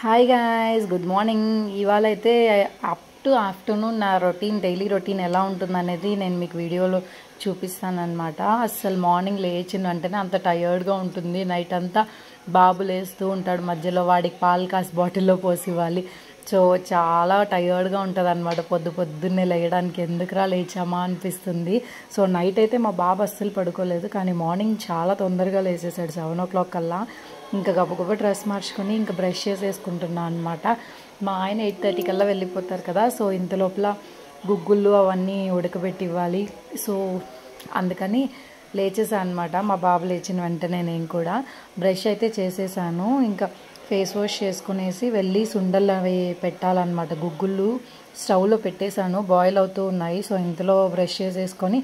Hi guys, good morning. ఇవాళ అయితే up to afternoon నా డైలీ రొటీన్ ఎలా ఉంటుందనేది నేను మీకు వీడియోలో చూపిస్తానన్నమాట. అసలు మార్నింగ్ లేచిన వెంటనే అంత టయర్డ్గా ఉంటుంది. నైట్ అంతా బాబు లేస్తూ ఉంటాడు, మధ్యలో వాడికి పాలు కాసి బాటిల్లో పోసి ఇవ్వాలి. సో చాలా టయర్డ్గా ఉంటుంది అనమాట. పొద్దున్నే లేయడానికి ఎందుకురా లేచామా అనిపిస్తుంది. సో నైట్ అయితే మా బాబు అస్సలు పడుకోలేదు, కానీ మార్నింగ్ చాలా తొందరగా లేచేసాడు. 7 o'clock కల్లా ఇంకా గబగబా డ్రెస్ మార్చుకొని ఇంకా బ్రష్ చేసేసుకుంటున్నాను అనమాట. మా ఆయన 8:30 కల్లా వెళ్ళిపోతారు కదా. సో ఇంత లోపల గుగ్గుళ్ళు అవన్నీ ఉడకబెట్టి ఇవ్వాలి. సో అందుకని లేచేసాను అనమాట. మా బాబు లేచిన వెంటనే నేను కూడా బ్రష్ అయితే చేసేసాను. ఇంకా ఫేస్ వాష్ చేసుకునేసి వెళ్ళి సుండలు అవి పెట్టాలన్నమాట. గుగ్గుళ్ళు స్టవ్లో పెట్టేశాను, బాయిల్ అవుతూ ఉన్నాయి. సో ఇంతలో బ్రష్ చేసేసుకొని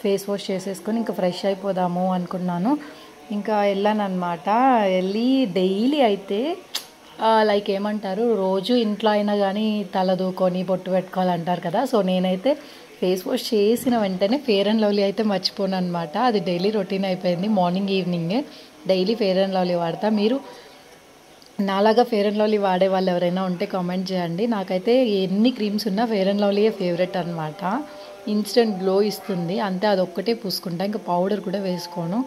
ఫేస్ వాష్ చేసేసుకొని ఇంకా ఫ్రెష్ అయిపోదాము అనుకున్నాను. ఇంకా వెళ్ళాను అనమాట. వెళ్ళి డైలీ అయితే లైక్ ఏమంటారు, రోజు ఇంట్లో అయినా కానీ తల దూకొని బొట్టు పెట్టుకోవాలంటారు కదా. సో నేనైతే ఫేస్ వాష్ చేసిన వెంటనే ఫెయిర్ అండ్ లవ్లీ అయితే మర్చిపోను అనమాట. అది డైలీ రొటీన్ అయిపోయింది. Morning evening daily fair and lovely వాడతా. మీరు నాలాగా ఫెయిర్ అండ్ లవ్లీ వాడే వాళ్ళు ఎవరైనా ఉంటే కామెంట్ చేయండి. నాకైతే ఎన్ని క్రీమ్స్ ఉన్నా ఫెయిర్ అండ్ లవ్లీయే ఫేవరెట్ అనమాట. ఇన్స్టెంట్ గ్లో ఇస్తుంది అంతే, అదొక్కటే పూసుకుంటా, ఇంకా పౌడర్ కూడా వేసుకోను.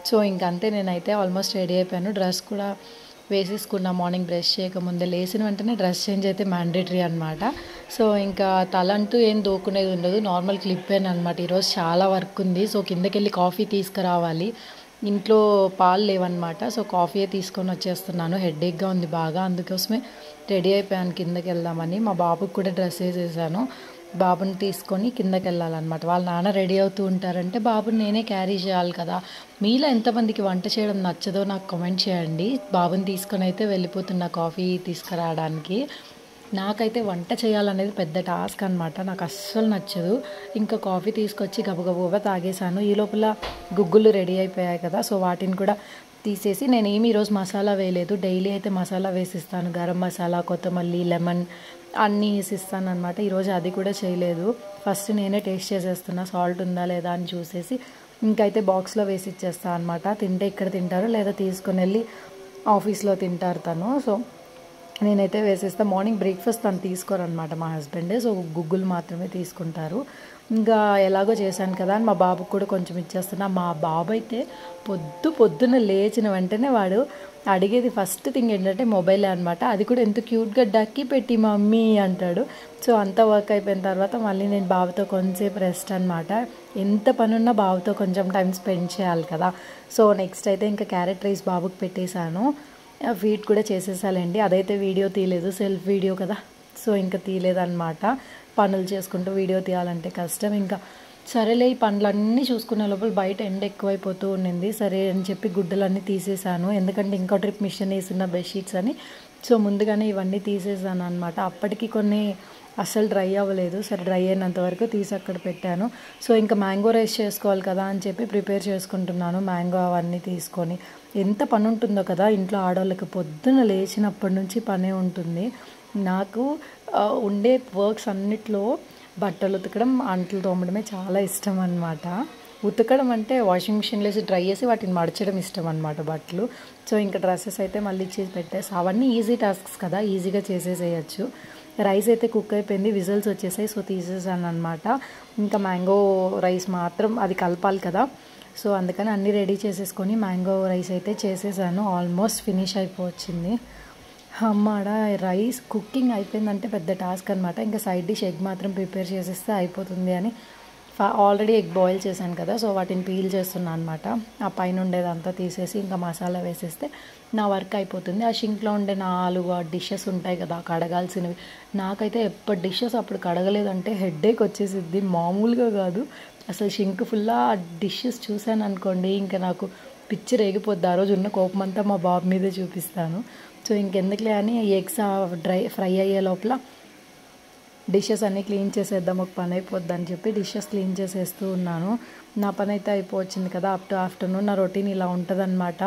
సో ఇంకంతే, నేనైతే ఆల్మోస్ట్ రెడీ అయిపోయాను. డ్రెస్ కూడా వేసేసుకున్నా. మార్నింగ్ బ్రష్ చేయకముందే లేచిన వెంటనే డ్రెస్ చేంజ్ అయితే మ్యాండేటరీ అనమాట. సో ఇంకా తల అంటూ ఏం దూకునేది ఉండదు, నార్మల్ క్లిప్పేన్ అనమాట. ఈరోజు చాలా వర్క్ ఉంది. సో కిందకి వెళ్ళి కాఫీ తీసుకురావాలి. ఇంట్లో పాలు లేవన్నమాట. సో కాఫీయే తీసుకొని వచ్చేస్తున్నాను. హెడేక్గా ఉంది బాగా, అందుకోసమే రెడీ అయిపోయాను కిందకి వెళ్దామని. మా బాబుకి కూడా డ్రెస్ వేసేసాను. బాబుని తీసుకొని కిందకి వెళ్ళాలన్నమాట. వాళ్ళ నాన్న రెడీ అవుతూ ఉంటారంటే బాబుని నేనే క్యారీ చేయాలి కదా. మీలో ఎంతమందికి వంట చేయడం నచ్చదో నాకు కామెంట్ చేయండి. బాబుని తీసుకొని అయితే వెళ్ళిపోతున్నా కాఫీ తీసుకురావడానికి. నాకైతే వంట చేయాలనేది పెద్ద టాస్క్ అనమాట. నాకు అస్సలు నచ్చదు. ఇంకా కాఫీ తీసుకొచ్చి గబగబా తాగేశాను. ఈ లోపల గుగ్గులు రెడీ అయిపోయాయి కదా. సో వాటిని కూడా తీసేసి, నేను ఏమి ఈరోజు మసాలా వేయలేదు. డైలీ అయితే మసాలా వేసిస్తాను, గరం మసాలా, కొత్తమల్లి, లెమన్ అన్నీ వేసిస్తాను అనమాట. ఈరోజు అది కూడా చేయలేదు. ఫస్ట్ నేనే టేస్ట్ చేసేస్తున్నా సాల్ట్ ఉందా లేదా అని చూసేసి ఇంకైతే బాక్స్లో వేసి ఇచ్చేస్తాను అనమాట. తింటే ఇక్కడ తింటారు, లేదా తీసుకొని వెళ్ళి ఆఫీస్లో తింటారు తను. సో నేనైతే వేసేస్తా. మార్నింగ్ బ్రేక్ఫాస్ట్ తను తీసుకోరనమాట మా హస్బెండ్. సో గుగ్గులు మాత్రమే తీసుకుంటారు. ఇంకా ఎలాగో చేశాను కదా అని మా బాబుకు కూడా కొంచెం ఇచ్చేస్తున్నా. మా బాబు అయితే పొద్దున్న లేచిన వెంటనే వాడు అడిగేది ఫస్ట్ థింగ్ ఏంటంటే మొబైలే అనమాట. అది కూడా ఎంత క్యూట్గా డక్కి పెట్టి మమ్మీ అంటాడు. సో అంతా వర్క్ అయిపోయిన తర్వాత మళ్ళీ నేను బాబుతో కొంచెంసేపు రెస్ట్ అనమాట. ఎంత పనున్నా బాబుతో కొంచెం టైం స్పెండ్ చేయాలి కదా. సో నెక్స్ట్ అయితే ఇంకా క్యారెట్ రైస్ బాబుకి పెట్టేశాను. ఫీడ్ కూడా చేసేసాలండి. అదైతే వీడియో తీయలేదు, సెల్ఫ్ వీడియో కదా. సో ఇంకా తీయలేదన్నమాట. పనులు చేసుకుంటూ వీడియో తీయాలంటే కష్టం. ఇంకా సరేలే ఈ పనులన్నీ చూసుకునే లోపల బయట ఎండ ఎక్కువైపోతూ ఉండింది. సరే అని చెప్పి గుడ్డలన్నీ తీసేసాను, ఎందుకంటే ఇంకో ట్రిప్ మిషన్ వేసిన బెడ్షీట్స్ అని. సో ముందుగానే ఇవన్నీ తీసేసాను అనమాట. అప్పటికి కొన్ని అస్సలు డ్రై అవ్వలేదు. సరే డ్రై అయినంత వరకు తీసి అక్కడ పెట్టాను. సో ఇంకా మ్యాంగో రైస్ చేసుకోవాలి కదా అని చెప్పి ప్రిపేర్ చేసుకుంటున్నాను. మ్యాంగో అవన్నీ తీసుకొని, ఎంత పని ఉంటుందో కదా ఇంట్లో ఆడవాళ్ళకి. పొద్దున లేచినప్పటి నుంచి పనే ఉంటుంది. నాకు ఉండే వర్క్స్ అన్నిట్లో బట్టలు ఉతకడం, అంట్లు తోమడమే చాలా ఇష్టం అనమాట. ఉతకడం అంటే వాషింగ్ మిషన్లో వేసి డ్రై చేసి వాటిని మడచడం ఇష్టం అనమాట బట్టలు. సో ఇంకా డ్రెస్సెస్ అయితే మళ్ళీ ఇచ్చేసి పెట్టేసి, అవన్నీ ఈజీ టాస్క్స్ కదా, ఈజీగా చేసేసేయచ్చు. రైస్ అయితే కుక్ అయిపోయింది, విజిల్స్ వచ్చేసాయి. సో తీసేసాను అనమాట. ఇంకా మ్యాంగో రైస్ మాత్రం అది కలపాలి కదా. సో అందుకని అన్నీ రెడీ చేసేసుకొని మ్యాంగో రైస్ అయితే చేసేసాను. ఆల్మోస్ట్ ఫినిష్ అయిపోవచ్చింది. అమ్మాడ రైస్ కుకింగ్ అయిపోయిందంటే పెద్ద టాస్క్ అనమాట. ఇంకా సైడ్ డిష్ ఎగ్ మాత్రం ప్రిపేర్ చేసేస్తే అయిపోతుంది అని ఆల్రెడీ ఎగ్ బాయిల్ చేశాను కదా. సో వాటిని పీల్ చేస్తున్నాను అనమాట. ఆ పైన ఉండేదంతా తీసేసి ఇంకా మసాలా వేసేస్తే నా వర్క్ అయిపోతుంది. ఆ షింక్లో ఉండే 4 డిషెస్ ఉంటాయి కదా కడగాల్సినవి. నాకైతే ఎప్పటి డిషెస్ అప్పుడు కడగలేదంటే హెడేక్ వచ్చేసిద్ది, మామూలుగా కాదు అసలు. షింక్ ఫుల్లా డిషెస్ చూశాను అనుకోండి, ఇంకా నాకు పిచ్చి రేగిపోద్ది. ఆ రోజు ఉన్న కోపం అంతా మా బాబు మీదే చూపిస్తాను. సో ఇంకెందుకులే అని ఎగ్స్ ఫ్రై అయ్యే లోపల డిషెస్ అన్నీ క్లీన్ చేసేద్దాం, ఒక పని అయిపోద్ది అని చెప్పి డిషెస్ క్లీన్ చేసేస్తూ ఉన్నాను. నా పని అయితే అయిపోవచ్చింది కదా. అప్ టు ఆఫ్టర్నూన్ నా రొటీన్ ఇలా ఉంటుందన్నమాట.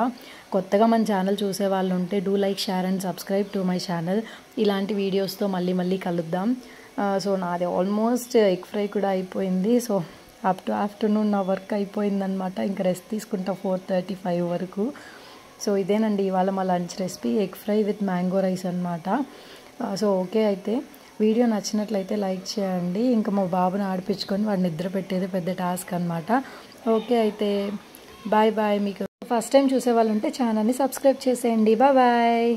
కొత్తగా మన ఛానల్ చూసే వాళ్ళు ఉంటే do like, share and subscribe to my channel. ఇలాంటి వీడియోస్తో మళ్ళీ కలుద్దాం. సో నాది ఆల్మోస్ట్ ఎగ్ ఫ్రై కూడా అయిపోయింది. సో అప్ టు ఆఫ్టర్నూన్ నా వర్క్ అయిపోయిందనమాట. ఇంకా రెస్ట్ తీసుకుంటా 4:35 వరకు. సో ఇదేనండి ఇవాళ మా lunch recipe, egg fry with mango rice అనమాట. సో ఓకే, అయితే వీడియో నచ్చినట్లయితే లైక్ చేయండి. ఇంకా మా బాబుని ఆడిపించుకొని వాడిని నిద్ర పెట్టేది పెద్ద టాస్క్ అనమాట. ఓకే, అయితే బాయ్ బాయ్. మీకు ఫస్ట్ టైం చూసే వాళ్ళు ఉంటే ఛానల్ని సబ్స్క్రైబ్ చేసేయండి. Bye bye.